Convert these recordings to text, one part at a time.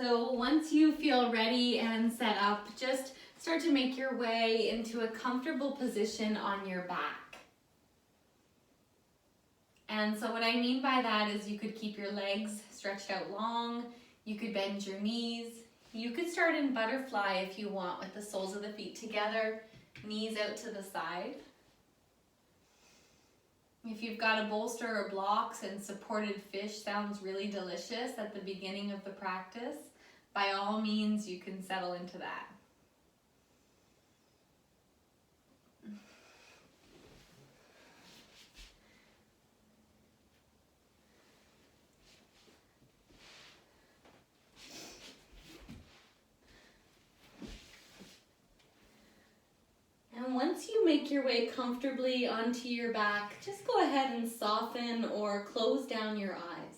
So once you feel ready and set up, just start to make your way into a comfortable position on your back. And so what I mean by that is you could keep your legs stretched out long, you could bend your knees, you could start in butterfly if you want with the soles of the feet together, knees out to the side. If you've got a bolster or blocks and supported fish sounds really delicious at the beginning of the practice, by all means you can settle into that. And once you make your way comfortably onto your back, just go ahead and soften or close down your eyes.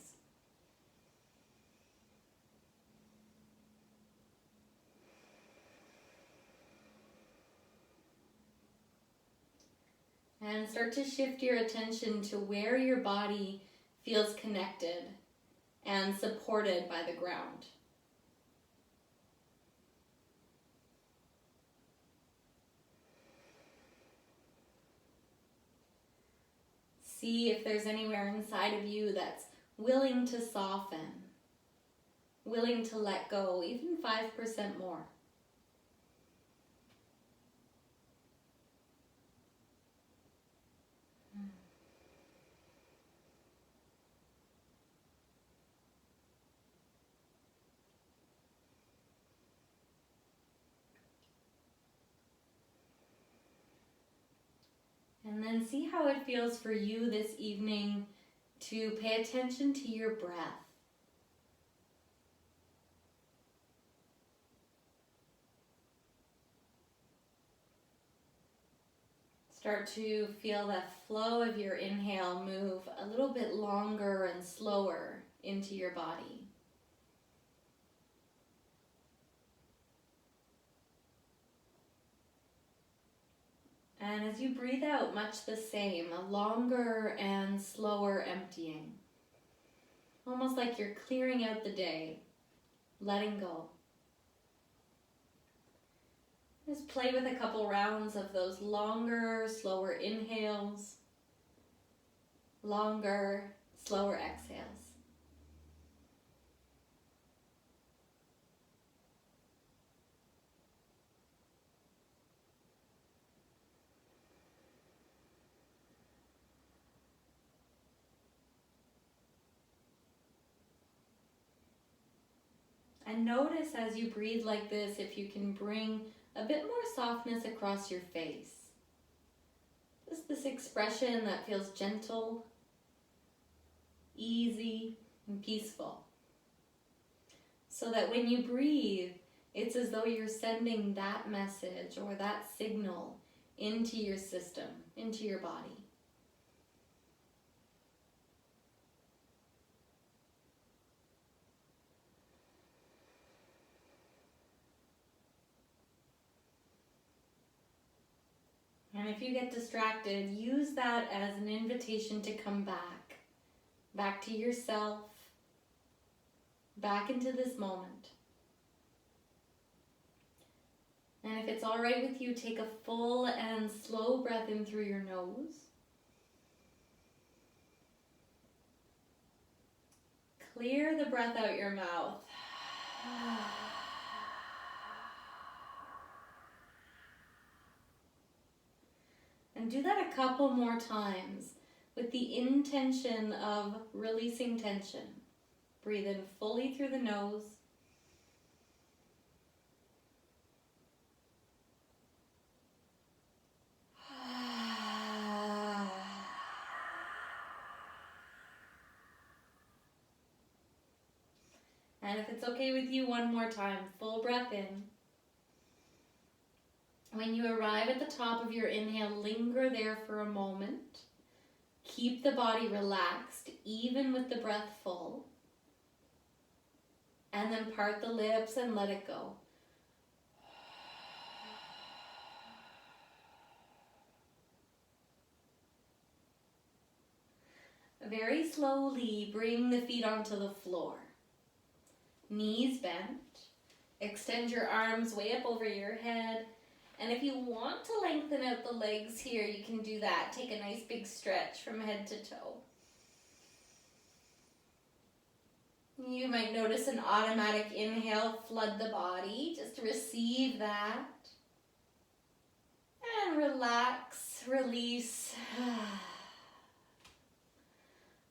And start to shift your attention to where your body feels connected and supported by the ground. See if there's anywhere inside of you that's willing to soften, willing to let go, even 5% more. And then see how it feels for you this evening to pay attention to your breath. Start to feel the flow of your inhale move a little bit longer and slower into your body. And as you breathe out, much the same, a longer and slower emptying. Almost like you're clearing out the day, letting go. Just play with a couple rounds of those longer, slower inhales, longer, slower exhales. And notice as you breathe like this, if you can bring a bit more softness across your face. Just this expression that feels gentle, easy, and peaceful. So that when you breathe, it's as though you're sending that message or that signal into your system, into your body. And if you get distracted, use that as an invitation to come back to yourself, back into this moment. And if it's all right with you, take a full and slow breath in through your nose. Clear the breath out your mouth. And do that a couple more times with the intention of releasing tension. Breathe in fully through the nose. And if it's okay with you, one more time, full breath in. When you arrive at the top of your inhale, linger there for a moment. Keep the body relaxed, even with the breath full. And then part the lips and let it go. Very slowly bring the feet onto the floor. knees bent. Extend your arms way up over your head. And if you want to lengthen out the legs here, you can do that. Take a nice big stretch from head to toe. You might notice an automatic inhale flood the body. Just receive that. And relax, release.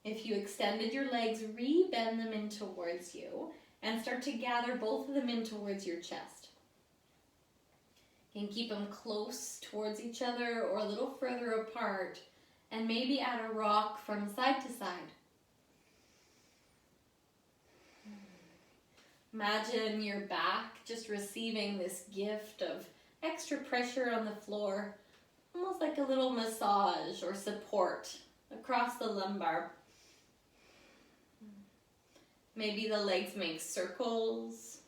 If you extended your legs, re-bend them in towards you and start to gather both of them in towards your chest. You can keep them close towards each other or a little further apart, and maybe add a rock from side to side. Imagine your back just receiving this gift of extra pressure on the floor, almost like a little massage or support across the lumbar. Maybe the legs make circles,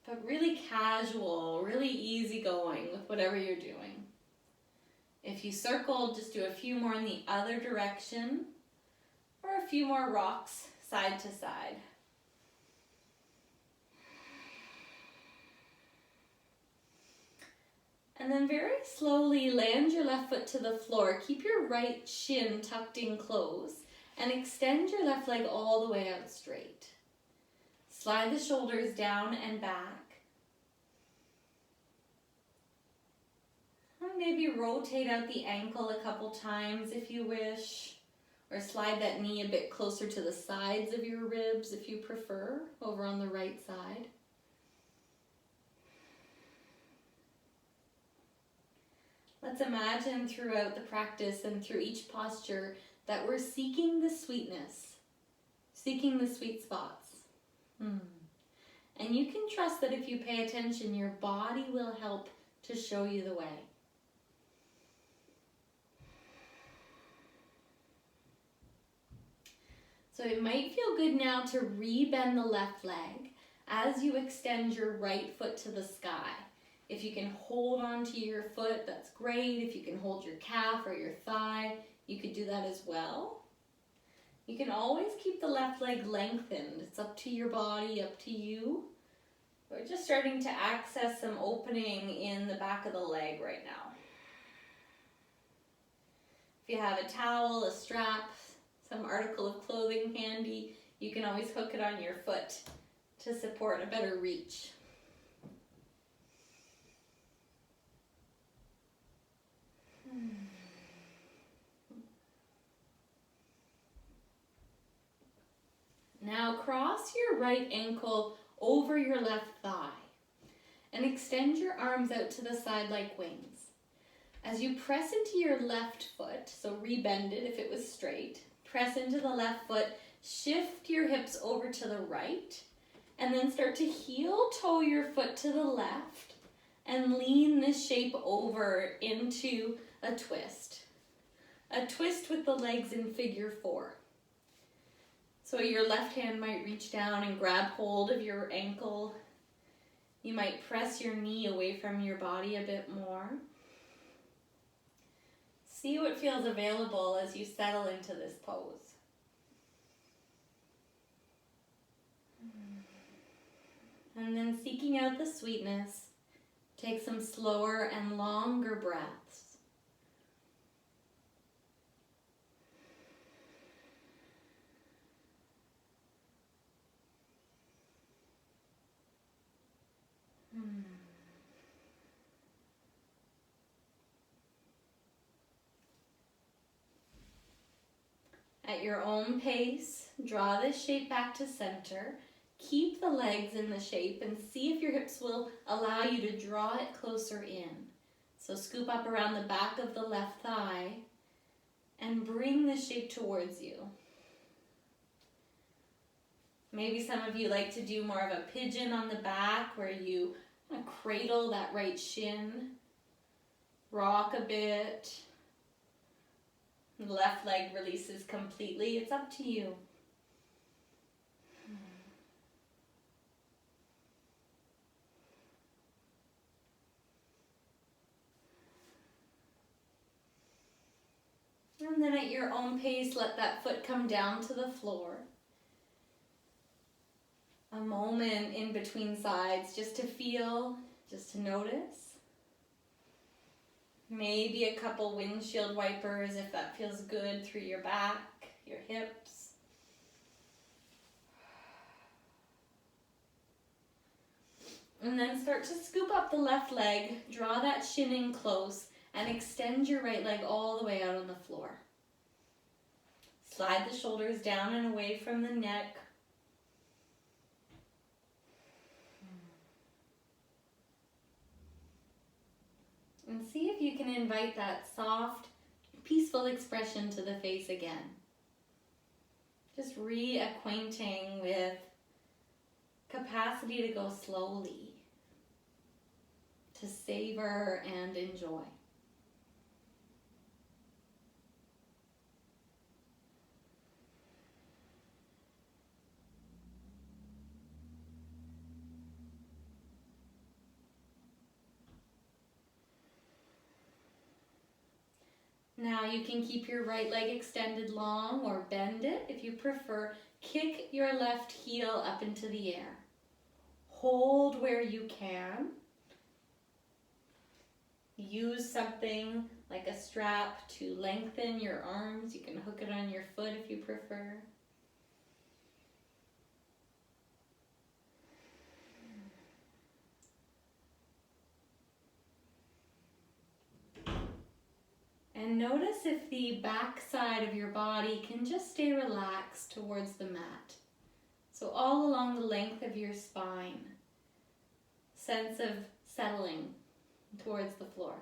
but really casual, really easygoing with whatever you're doing. If you circled, just do a few more in the other direction, or a few more rocks side to side. And then very slowly land your left foot to the floor. Keep your right shin tucked in close and extend your left leg all the way out straight. Slide the shoulders down and back. And maybe rotate out the ankle a couple times if you wish, or slide that knee a bit closer to the sides of your ribs if you prefer, over on the right side. Let's imagine throughout the practice and through each posture that we're seeking the sweetness, seeking the sweet spots. And you can trust that if you pay attention, your body will help to show you the way. So it might feel good now to re-bend the left leg as you extend your right foot to the sky. If you can hold onto your foot, that's great. If you can hold your calf or your thigh, you could do that as well. You can always keep the left leg lengthened. It's up to your body, up to you. We're just starting to access some opening in the back of the leg right now. If you have a towel, a strap, some article of clothing handy, you can always hook it on your foot to support a better reach. Now cross your right ankle over your left thigh and extend your arms out to the side like wings. As you press into your left foot, so rebend it if it was straight, press into the left foot, shift your hips over to the right, and then start to heel toe your foot to the left and lean this shape over into a twist. A twist with the legs in figure 4. So your left hand might reach down and grab hold of your ankle. You might press your knee away from your body a bit more. See what feels available as you settle into this pose. And then seeking out the sweetness, take some slower and longer breaths. At your own pace, draw this shape back to center. Keep the legs in the shape and see if your hips will allow you to draw it closer in. So scoop up around the back of the left thigh and bring the shape towards you. Maybe some of you like to do more of a pigeon on the back where you cradle that right shin, rock a bit. The left leg releases completely. It's up to you. And then at your own pace, let that foot come down to the floor. a moment in between sides just to feel, just to notice. Maybe a couple windshield wipers if that feels good through your back, your hips. And then start to scoop up the left leg, draw that shin in close, and extend your right leg all the way out on the floor. Slide the shoulders down and away from the neck. And see if you can invite that soft, peaceful expression to the face again. Just reacquainting with capacity to go slowly, to savor and enjoy. Now you can keep your right leg extended long or bend it if you prefer. Kick your left heel up into the air. Hold where you can. Use something like a strap to lengthen your arms. You can hook it on your foot if you prefer. And notice if the back side of your body can just stay relaxed towards the mat. So all along the length of your spine, sense of settling towards the floor.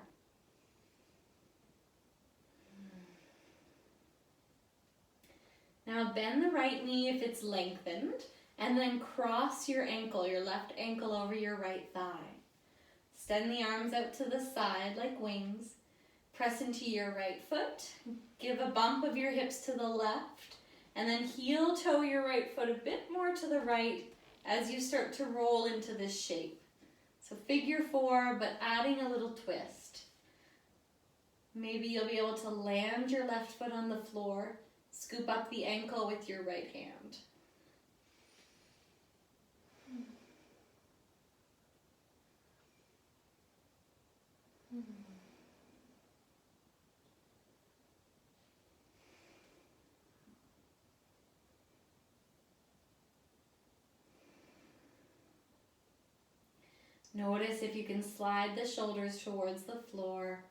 Now bend the right knee if it's lengthened, and then cross your ankle, your left ankle over your right thigh. Extend the arms out to the side like wings. Press into your right foot, give a bump of your hips to the left, and then heel toe your right foot a bit more to the right as you start to roll into this shape. So figure 4, but adding a little twist. Maybe you'll be able to land your left foot on the floor, scoop up the ankle with your right hand. Notice if you can slide the shoulders towards the floor.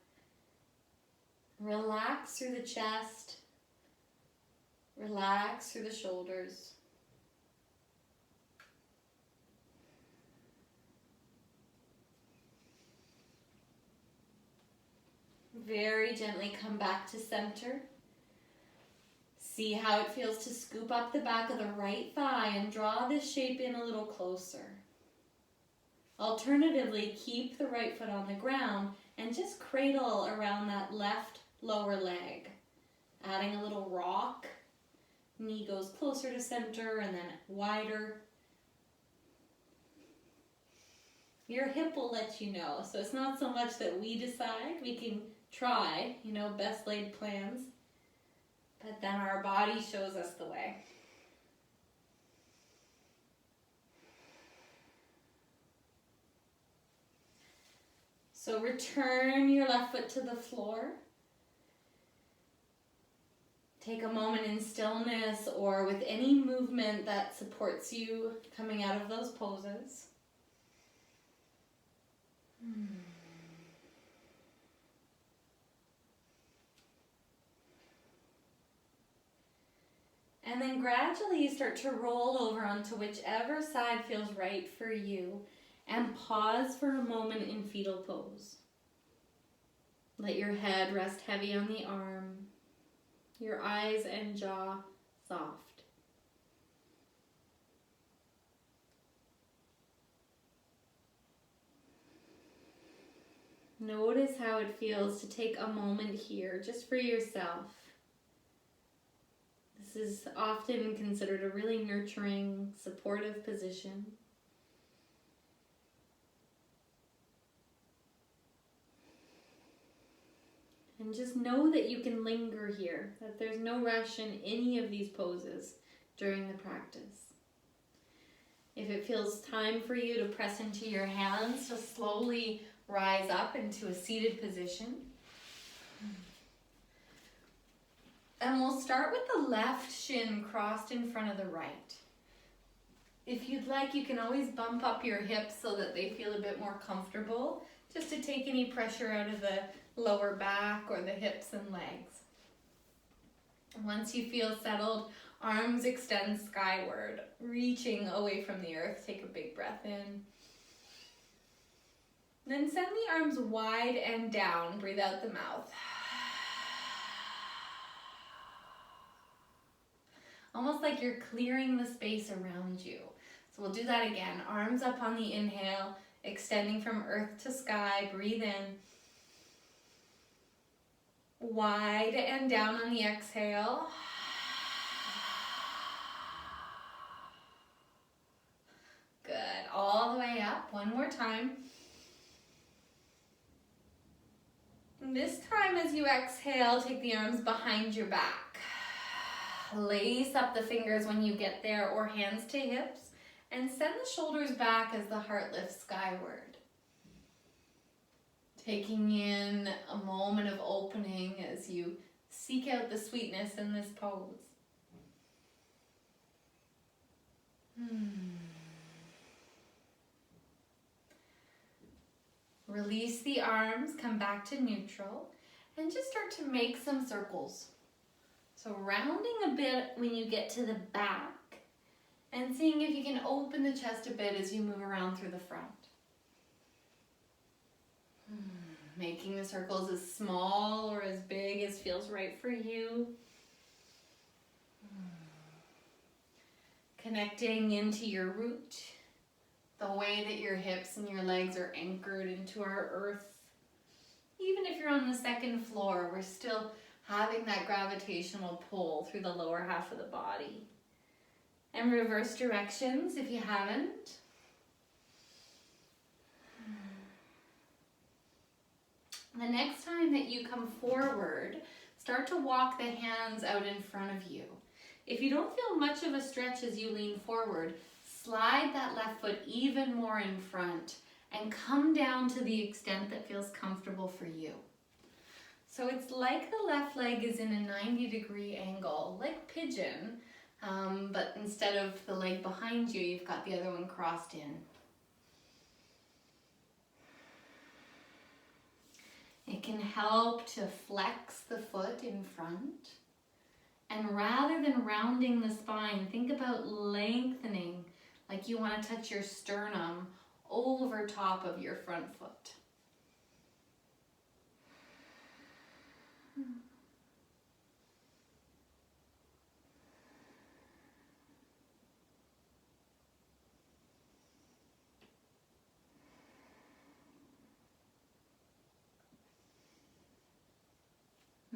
Relax through the chest. Relax through the shoulders. Very gently come back to center. See how it feels to scoop up the back of the right thigh and draw this shape in a little closer. Alternatively, keep the right foot on the ground and just cradle around that left lower leg. Adding a little rock. Knee goes closer to center and then wider. Your hip will let you know. So it's not so much that we decide. We can try, best laid plans. But then our body shows us the way. So return your left foot to the floor. Take a moment in stillness or with any movement that supports you coming out of those poses. And then gradually you start to roll over onto whichever side feels right for you. And pause for a moment in fetal pose. Let your head rest heavy on the arm, your eyes and jaw soft. Notice how it feels to take a moment here just for yourself. This is often considered a really nurturing, supportive position. And just know that you can linger here, that there's no rush in any of these poses during the practice. If it feels time for you to press into your hands, to slowly rise up into a seated position. And we'll start with the left shin crossed in front of the right. If you'd like, you can always bump up your hips so that they feel a bit more comfortable, just to take any pressure out of the lower back or the hips and legs. Once you feel settled, arms extend skyward, reaching away from the earth. Take a big breath in. Then send the arms wide and down. Breathe out the mouth. Almost like you're clearing the space around you. So we'll do that again. Arms up on the inhale, extending from earth to sky. Breathe in. Wide and down on the exhale. Good. All the way up. One more time. And this time as you exhale, take the arms behind your back. Lace up the fingers when you get there, or hands to hips, and send the shoulders back as the heart lifts skyward. Taking in a moment of opening as you seek out the sweetness in this pose. Release the arms, come back to neutral, and just start to make some circles. So rounding a bit when you get to the back, and seeing if you can open the chest a bit as you move around through the front. Making the circles as small or as big as feels right for you. Connecting into your root, the way that your hips and your legs are anchored into our earth. Even if you're on the second floor, we're still having that gravitational pull through the lower half of the body. And reverse directions if you haven't. The next time that you come forward, start to walk the hands out in front of you. If you don't feel much of a stretch as you lean forward, slide that left foot even more in front and come down to the extent that feels comfortable for you. So it's like the left leg is in a 90-degree angle, like pigeon, but instead of the leg behind you, you've got the other one crossed in. It can help to flex the foot in front. And rather than rounding the spine, think about lengthening, like you want to touch your sternum over top of your front foot.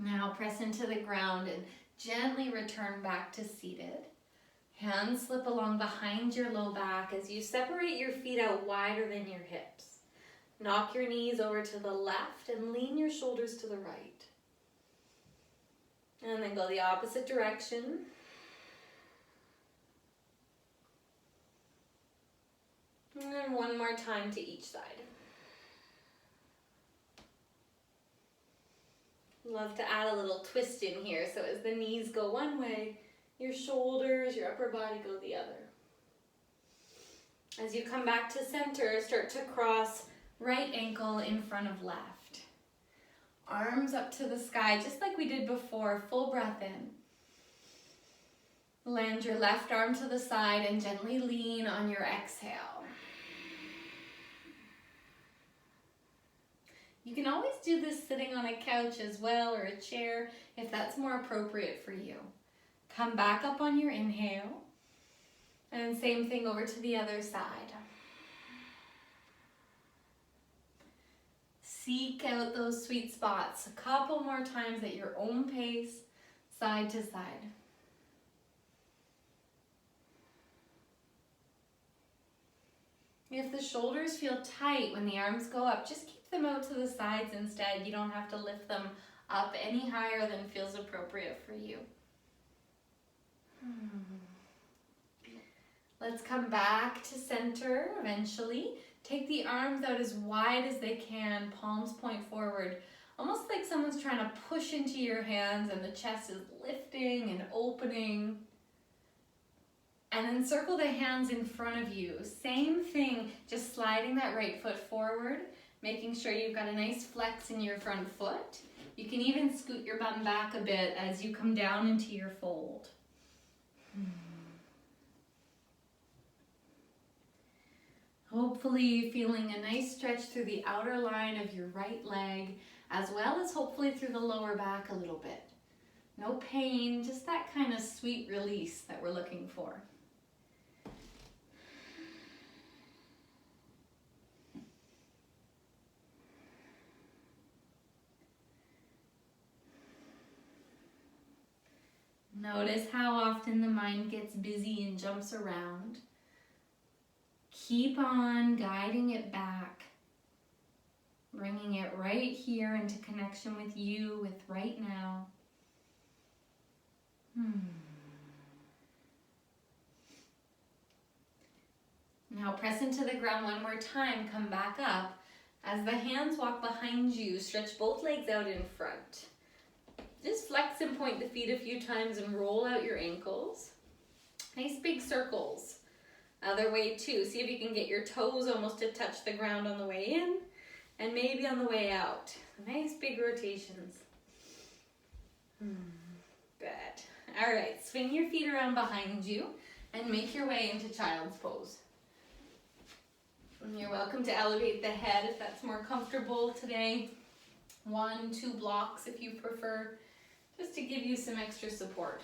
Now press into the ground and gently return back to seated. Hands slip along behind your low back as you separate your feet out wider than your hips. Knock your knees over to the left and lean your shoulders to the right. And then go the opposite direction. And then one more time to each side. Love to add a little twist in here, so as the knees go one way, your shoulders, your upper body go the other. As you come back to center, start to cross right ankle in front of left. Arms up to the sky, just like we did before. Full breath in. Land your left arm to the side and gently lean on your exhale. You can always do this sitting on a couch as well, or a chair, if that's more appropriate for you. Come back up on your inhale, and same thing over to the other side. Seek out those sweet spots a couple more times at your own pace, side to side. If the shoulders feel tight when the arms go up, just keep them out to the sides instead. You don't have to lift them up any higher than feels appropriate for you. Let's come back to center eventually. Take the arms out as wide as they can, palms point forward. Almost like someone's trying to push into your hands and the chest is lifting and opening. And then circle the hands in front of you. Same thing, just sliding that right foot forward, making sure you've got a nice flex in your front foot. You can even scoot your bum back a bit as you come down into your fold. Hopefully feeling a nice stretch through the outer line of your right leg, as well as hopefully through the lower back a little bit. No pain, just that kind of sweet release that we're looking for. Notice how often the mind gets busy and jumps around. Keep on guiding it back, bringing it right here into connection with you, with right now. Now press into the ground one more time, come back up. As the hands walk behind you, stretch both legs out in front. Just flex and point the feet a few times and roll out your ankles. Nice big circles. Other way too. See if you can get your toes almost to touch the ground on the way in and maybe on the way out. Nice big rotations. Good. All right, swing your feet around behind you and make your way into child's pose. And you're welcome to elevate the head if that's more comfortable today. 1, 2 blocks if you prefer, just to give you some extra support.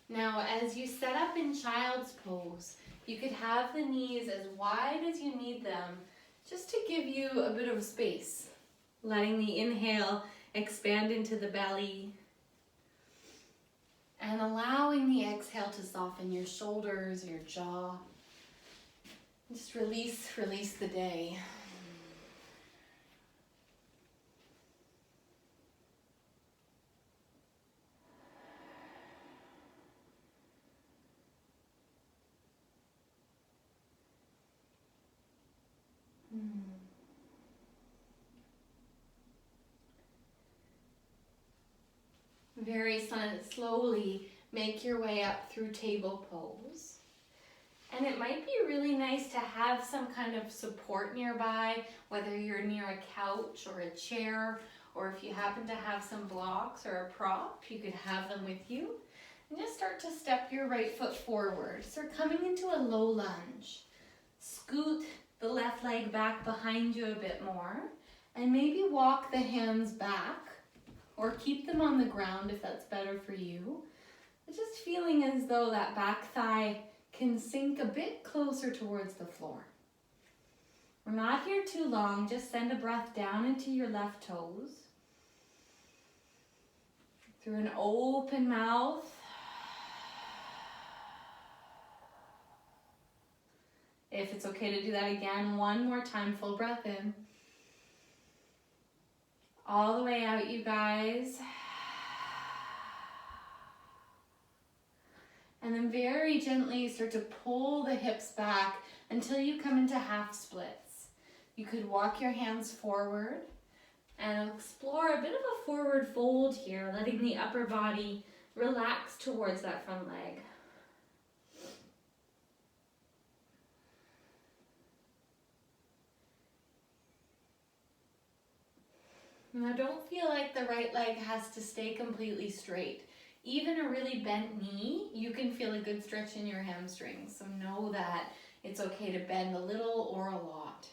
Now, as you set up in child's pose, you could have the knees as wide as you need them, just to give you a bit of space. Letting the inhale expand into the belly, and allowing the exhale to soften your shoulders, your jaw. Just release the day. Very slowly make your way up through table pose. And it might be really nice to have some kind of support nearby, whether you're near a couch or a chair, or if you happen to have some blocks or a prop, you could have them with you. And just start to step your right foot forward. So we're coming into a low lunge. Scoot the left leg back behind you a bit more, and maybe walk the hands back, or keep them on the ground if that's better for you. Just feeling as though that back thigh can sink a bit closer towards the floor. We're not here too long, just send a breath down into your left toes. Through an open mouth. If it's okay to do that again, one more time, full breath in. All the way out, you guys. And then very gently start to pull the hips back until you come into half splits. You could walk your hands forward and explore a bit of a forward fold here, letting the upper body relax towards that front leg. Now don't feel like the right leg has to stay completely straight. Even a really bent knee, you can feel a good stretch in your hamstrings. So know that it's okay to bend a little or a lot.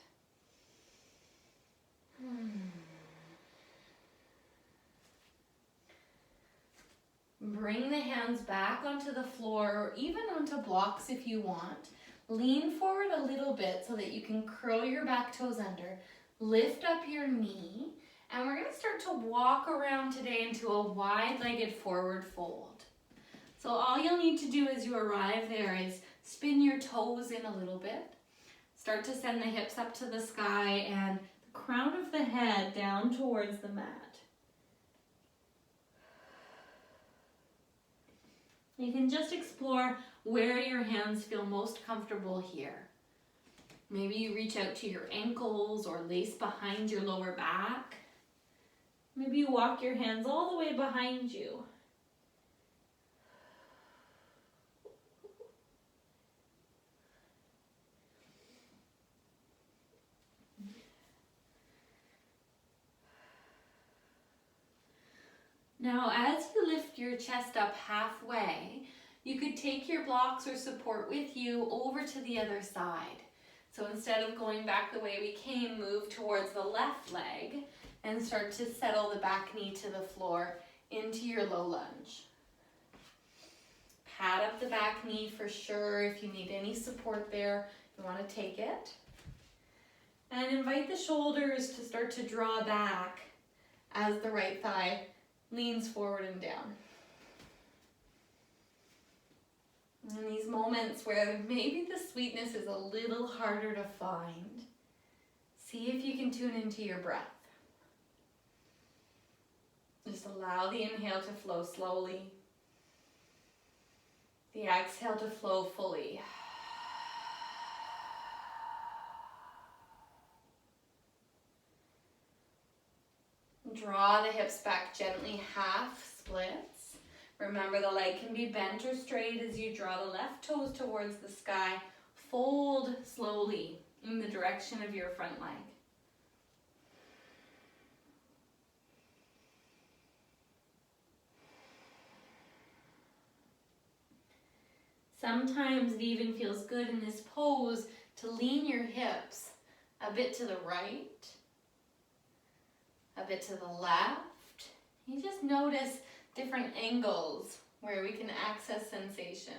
Bring the hands back onto the floor or even onto blocks if you want. Lean forward a little bit so that you can curl your back toes under. Lift up your knee. And we're going to start to walk around today into a wide-legged forward fold. So all you'll need to do as you arrive there is spin your toes in a little bit. Start to send the hips up to the sky and the crown of the head down towards the mat. You can just explore where your hands feel most comfortable here. Maybe you reach out to your ankles or lace behind your lower back. Maybe you walk your hands all the way behind you. Now, as you lift your chest up halfway, you could take your blocks or support with you over to the other side. So instead of going back the way we came, move towards the left leg and start to settle the back knee to the floor into your low lunge. Pad up the back knee for sure if you need any support there. You want to take it. And invite the shoulders to start to draw back as the right thigh leans forward and down. And these moments where maybe the sweetness is a little harder to find, see if you can tune into your breath. Just allow the inhale to flow slowly, the exhale to flow fully. Draw the hips back gently, half splits. Remember, the leg can be bent or straight as you draw the left toes towards the sky. Fold slowly in the direction of your front leg. Sometimes it even feels good in this pose to lean your hips a bit to the right, a bit to the left. You just notice different angles where we can access sensation.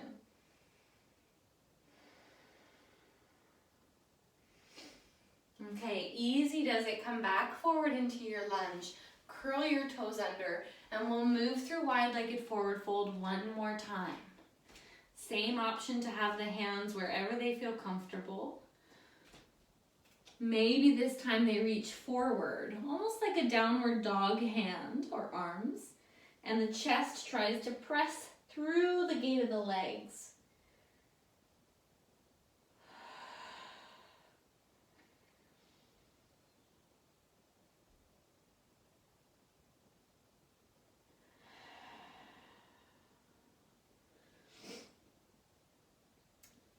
Okay, easy does it. Come back forward into your lunge. Curl your toes under and we'll move through wide-legged forward fold one more time. Same option to have the hands wherever they feel comfortable. Maybe this time they reach forward, almost like a downward dog hand or arms, and the chest tries to press through the gate of the legs.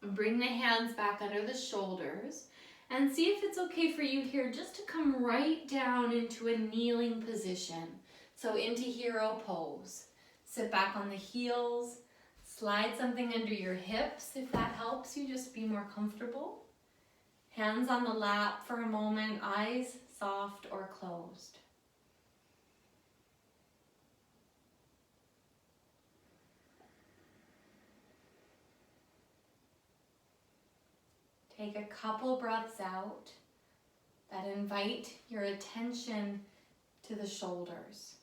Bring the hands back under the shoulders and see if it's okay for you here just to come right down into a kneeling position. So into hero pose. Sit back on the heels, slide something under your hips if that helps you just be more comfortable. Hands on the lap for a moment, eyes soft or closed. Take a couple breaths out that invite your attention to the shoulders.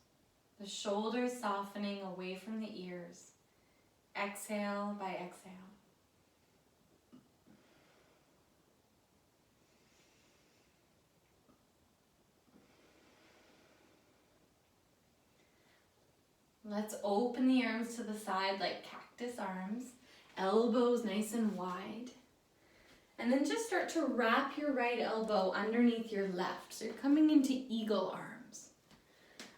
The shoulders softening away from the ears. Exhale by exhale. Let's open the arms to the side like cactus arms. Elbows nice and wide. And then just start to wrap your right elbow underneath your left. So you're coming into eagle arms.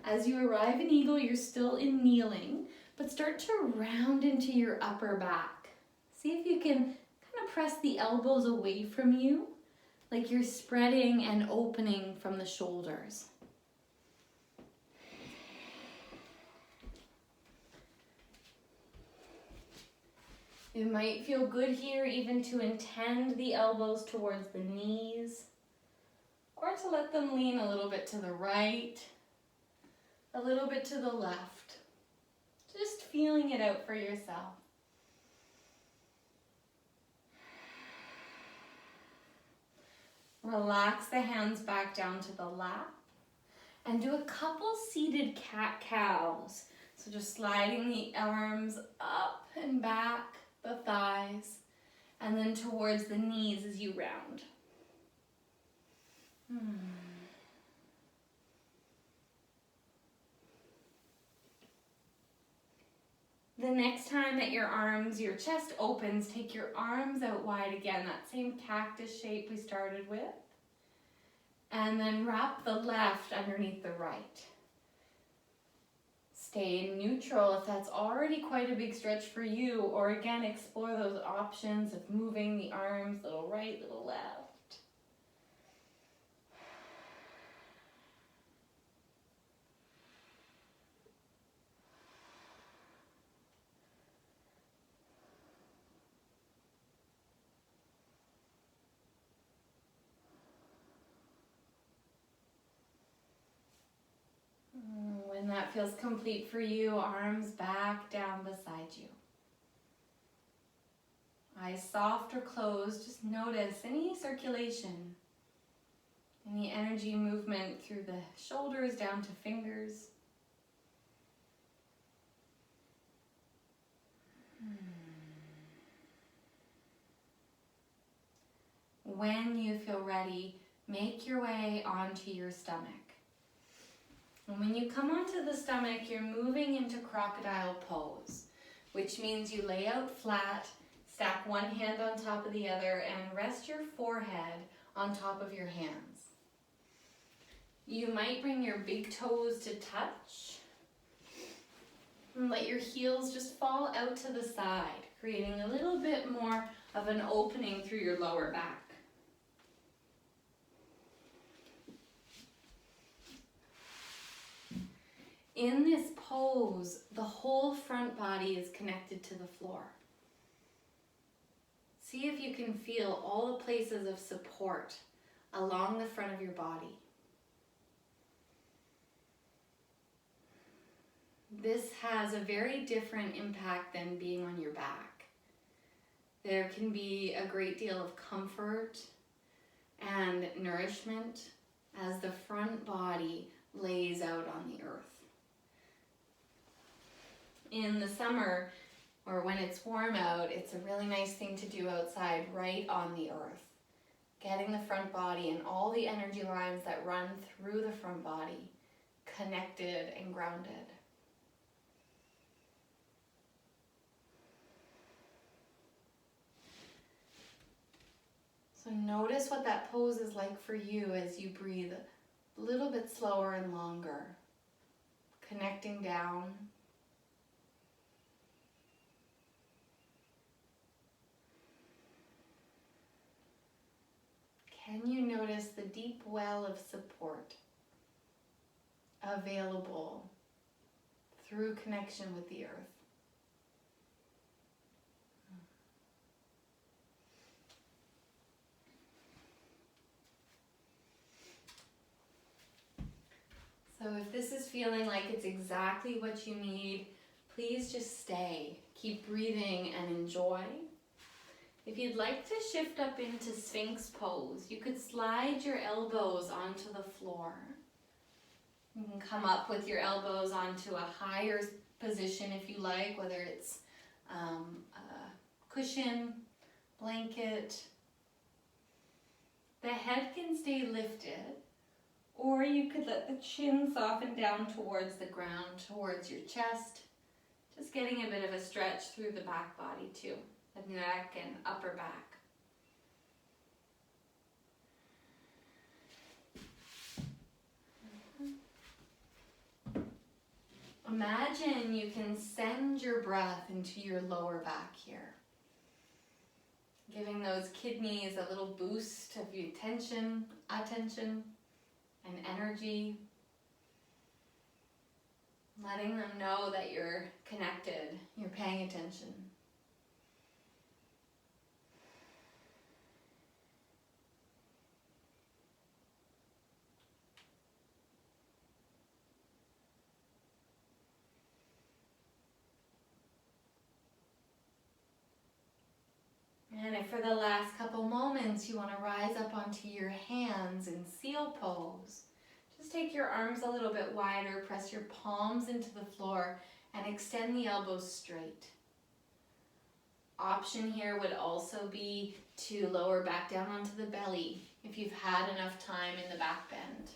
As you arrive in eagle, you're still in kneeling, but start to round into your upper back. See if you can kind of press the elbows away from you, like you're spreading and opening from the shoulders. It might feel good here even to intend the elbows towards the knees, or to let them lean a little bit to the right, a little bit to the left. Just feeling it out for yourself. Relax the hands back down to the lap and do a couple seated cat-cows. So just sliding the arms up and back, the thighs, and then towards the knees as you round. The next time that your chest opens, take your arms out wide again, that same cactus shape we started with. And then wrap the left underneath the right. Stay neutral if that's already quite a big stretch for you, or again, explore those options of moving the arms, little right, little left. When that feels complete for you, arms back down beside you. Eyes soft or closed, just notice any circulation, any energy movement through the shoulders down to fingers. When you feel ready, make your way onto your stomach. And when you come onto the stomach, you're moving into crocodile pose, which means you lay out flat, stack one hand on top of the other, and rest your forehead on top of your hands. You might bring your big toes to touch, and let your heels just fall out to the side, creating a little bit more of an opening through your lower back. In this pose, the whole front body is connected to the floor. See if you can feel all the places of support along the front of your body. This has a very different impact than being on your back. There can be a great deal of comfort and nourishment as the front body lays out on the earth. In the summer, or when it's warm out, it's a really nice thing to do outside right on the earth. Getting the front body and all the energy lines that run through the front body connected and grounded. So notice what that pose is like for you as you breathe a little bit slower and longer, connecting down. Can you notice the deep well of support available through connection with the earth? So if this is feeling like it's exactly what you need, please just stay. Keep breathing and enjoy. If you'd like to shift up into Sphinx pose, you could slide your elbows onto the floor. You can come up with your elbows onto a higher position if you like, whether it's a cushion, blanket. The head can stay lifted, or you could let the chin soften down towards the ground, towards your chest. Just getting a bit of a stretch through the back body too. The neck and upper back. Imagine you can send your breath into your lower back here. Giving those kidneys a little boost of attention and energy. Letting them know that you're connected, you're paying attention. And if for the last couple moments you want to rise up onto your hands in seal pose, just take your arms a little bit wider, press your palms into the floor, and extend the elbows straight. Option here would also be to lower back down onto the belly if you've had enough time in the back bend.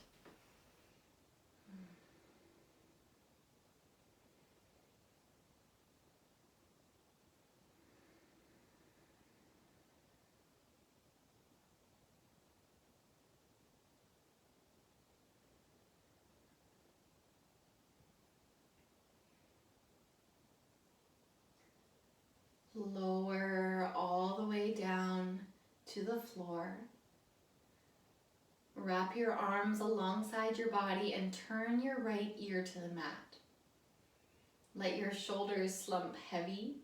Lower all the way down to the floor. Wrap your arms alongside your body and turn your right ear to the mat. Let your shoulders slump heavy.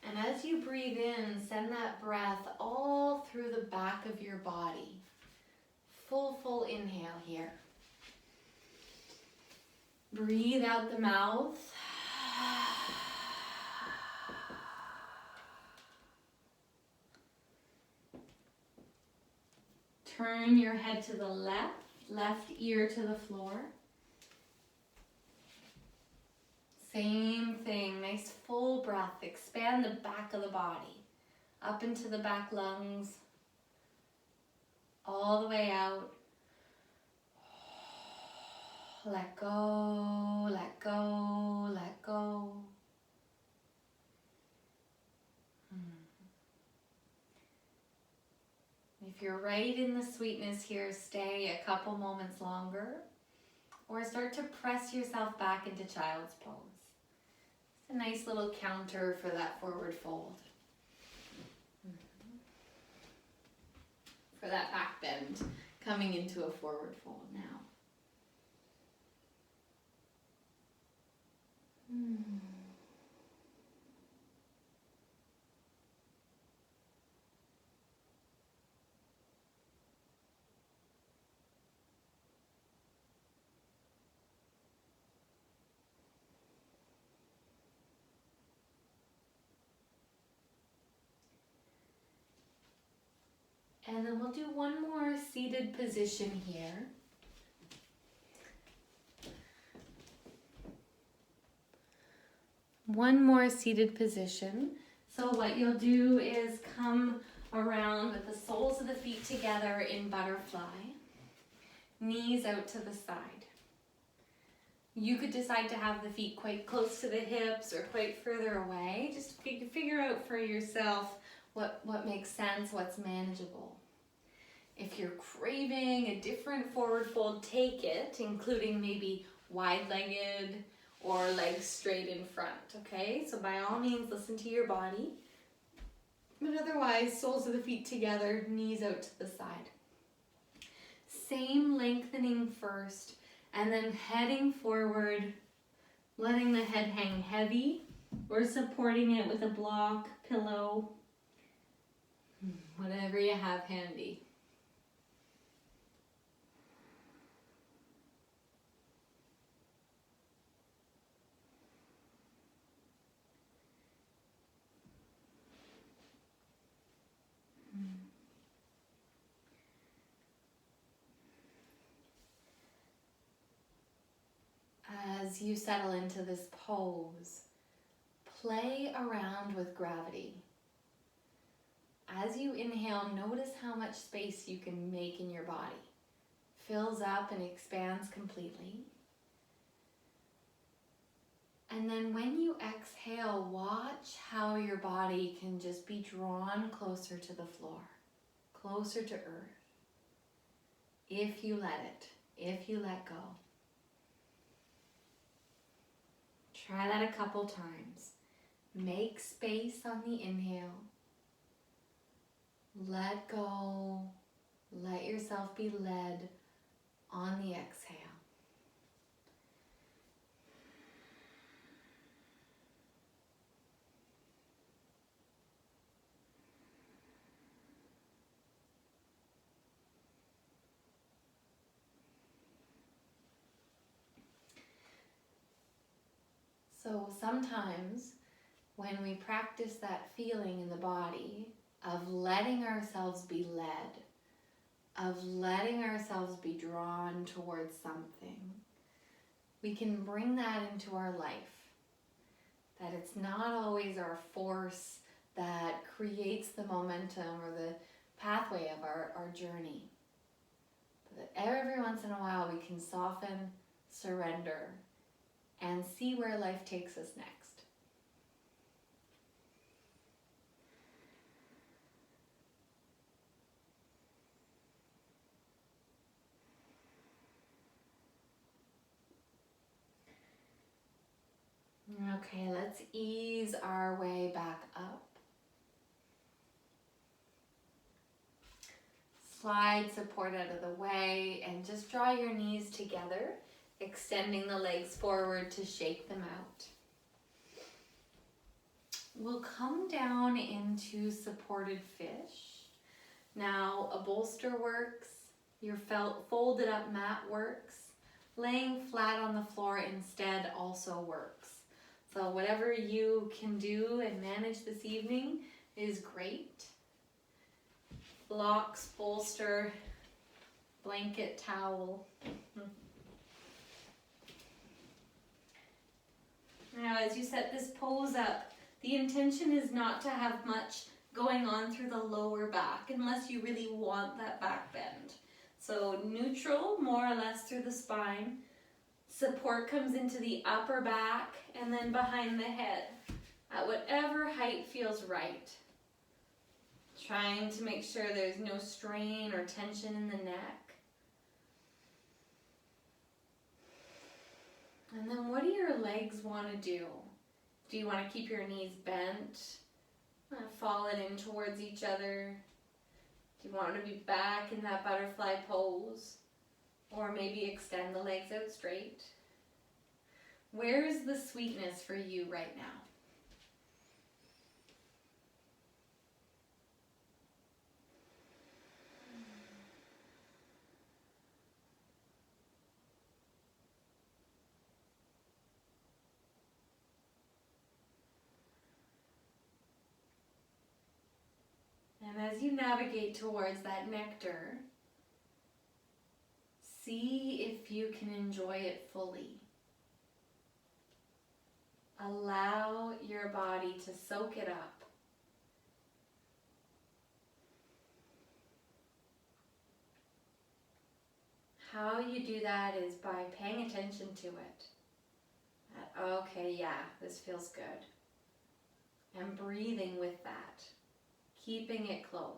And as you breathe in, send that breath all through the back of your body. Full inhale here. Breathe out the mouth. Turn your head to the left ear to the floor. Same thing, nice full breath. Expand the back of the body, up into the back lungs, all the way out. Let go, let go, let go. If you're right in the sweetness here, stay a couple moments longer, or start to press yourself back into child's pose. It's a nice little counter for that forward fold. For that back bend, coming into a forward fold now. And then we'll do one more seated position here. One more seated position. So what you'll do is come around with the soles of the feet together in butterfly, knees out to the side. You could decide to have the feet quite close to the hips or quite further away. Just figure out for yourself what makes sense, what's manageable. If you're craving a different forward fold, take it, including maybe wide-legged or legs straight in front, okay? So by all means, listen to your body. But otherwise, soles of the feet together, knees out to the side. Same lengthening first, and then heading forward, letting the head hang heavy, or supporting it with a block, pillow, whatever you have handy. As you settle into this pose, play around with gravity. As you inhale, notice how much space you can make in your body. Fills up and expands completely. And then when you exhale, watch how your body can just be drawn closer to the floor, closer to earth. If you let it, if you let go. Try that a couple times. Make space on the inhale. Let go. Let yourself be led on the exhale. So sometimes when we practice that feeling in the body of letting ourselves be led, of letting ourselves be drawn towards something, we can bring that into our life. That it's not always our force that creates the momentum or the pathway of our journey. But that every once in a while we can soften, surrender, and see where life takes us next. Okay, let's ease our way back up. Slide support out of the way and just draw your knees together, extending the legs forward to shake them out. We'll come down into supported fish. Now a bolster works, your folded up mat works, laying flat on the floor instead also works. So whatever you can do and manage this evening is great. Blocks, bolster, blanket, towel. Now as you set this pose up, the intention is not to have much going on through the lower back unless you really want that back bend. So neutral, more or less through the spine. Support comes into the upper back and then behind the head at whatever height feels right. Trying to make sure there's no strain or tension in the neck. And then what do your legs want to do? Do you want to keep your knees bent? Fall it in towards each other? Do you want to be back in that butterfly pose? Or maybe extend the legs out straight? Where is the sweetness for you right now? And as you navigate towards that nectar, see if you can enjoy it fully. Allow your body to soak it up. How you do that is by paying attention to it. Okay, yeah, this feels good. And breathing with that. Keeping it close.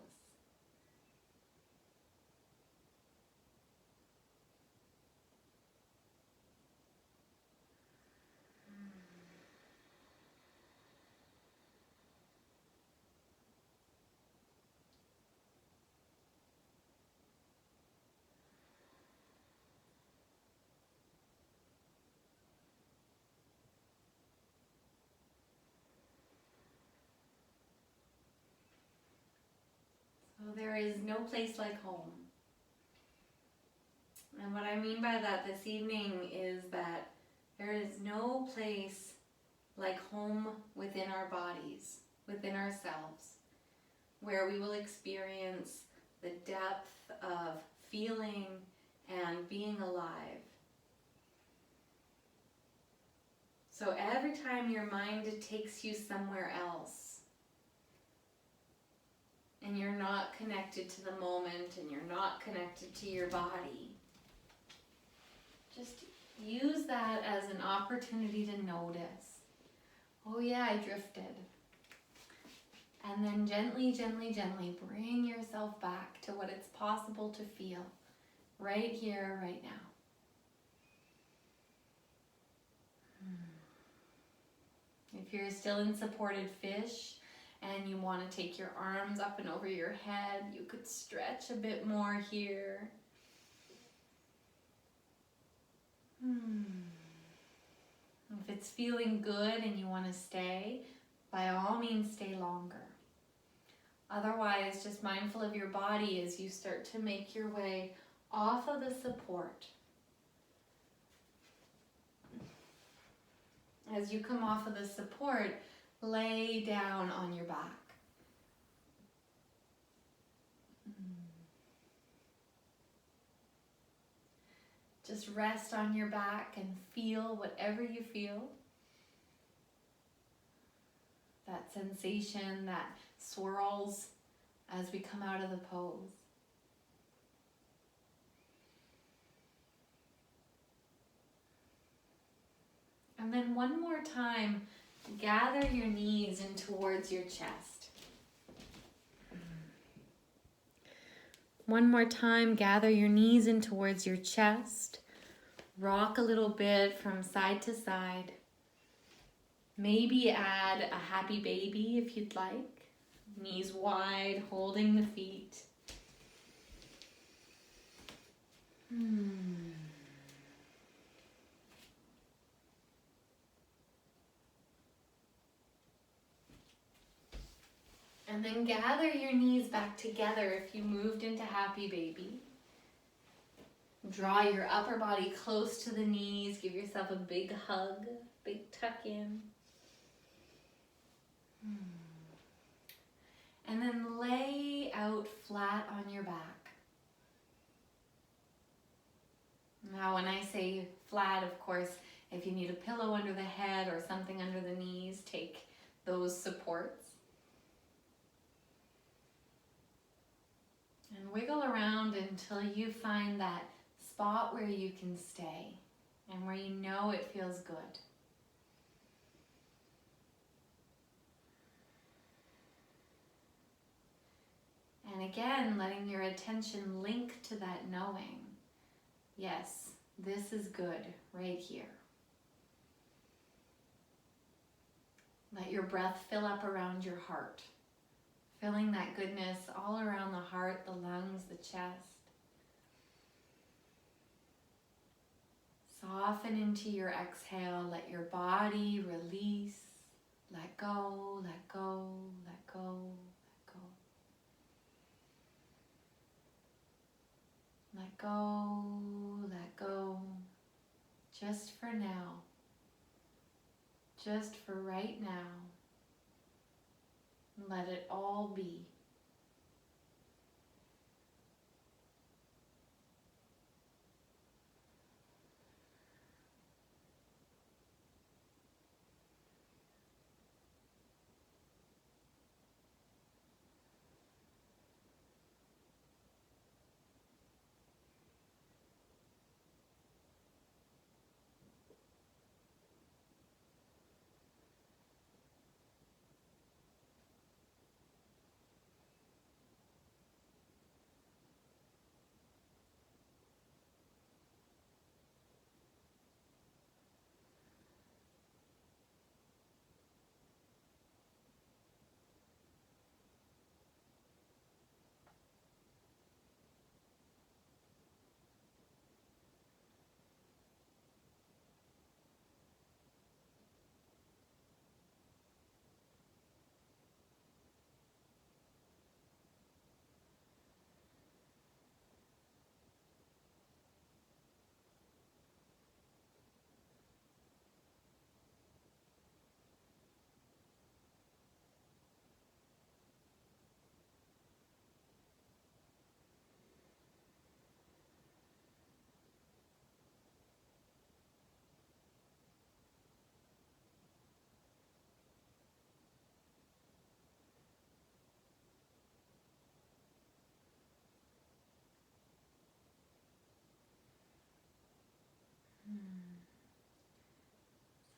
So there is no place like home. And what I mean by that this evening is that there is no place like home within our bodies, within ourselves, where we will experience the depth of feeling and being alive. So every time your mind takes you somewhere else, and you're not connected to the moment, and you're not connected to your body, just use that as an opportunity to notice. Oh yeah, I drifted. And then gently, gently, gently bring yourself back to what it's possible to feel right here, right now. If you're still in supported fish and you want to take your arms up and over your head, you could stretch a bit more here. If it's feeling good and you want to stay, by all means stay longer. Otherwise, just mindful of your body as you start to make your way off of the support. As you come off of the support, lay down on your back. Just rest on your back and feel whatever you feel. That sensation that swirls as we come out of the pose. And then one more time, gather your knees in towards your chest. One more time, gather your knees in towards your chest. Rock a little bit from side to side. Maybe add a happy baby if you'd like. Knees wide, holding the feet. And then gather your knees back together if you moved into happy baby. Draw your upper body close to the knees. Give yourself a big hug, big tuck in. And then lay out flat on your back. Now when I say flat, of course, if you need a pillow under the head or something under the knees, take those supports. And wiggle around until you find that spot where you can stay and where you know it feels good. And again, letting your attention link to that knowing. Yes, this is good right here. Let your breath fill up around your heart. Filling that goodness all around the heart, the lungs, the chest. Soften into your exhale. Let your body release. Let go, let go, let go, let go. Let go, let go. Just for now. Just for right now. Let it all be.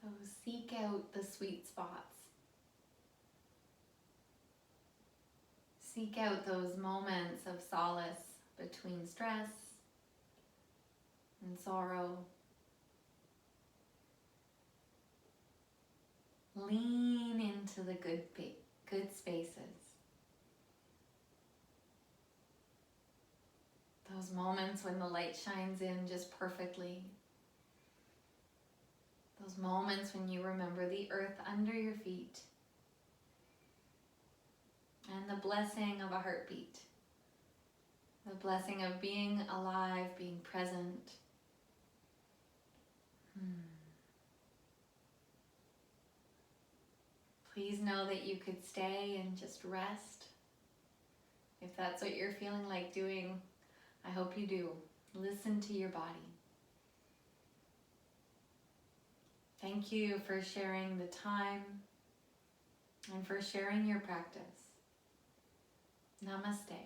So seek out the sweet spots. Seek out those moments of solace between stress and sorrow. Lean into the good spaces. Those moments when the light shines in just perfectly. Those moments when you remember the earth under your feet and the blessing of a heartbeat. The blessing of being alive, being present. Please know that you could stay and just rest. If that's what you're feeling like doing, I hope you do. Listen to your body. Thank you for sharing the time and for sharing your practice. Namaste.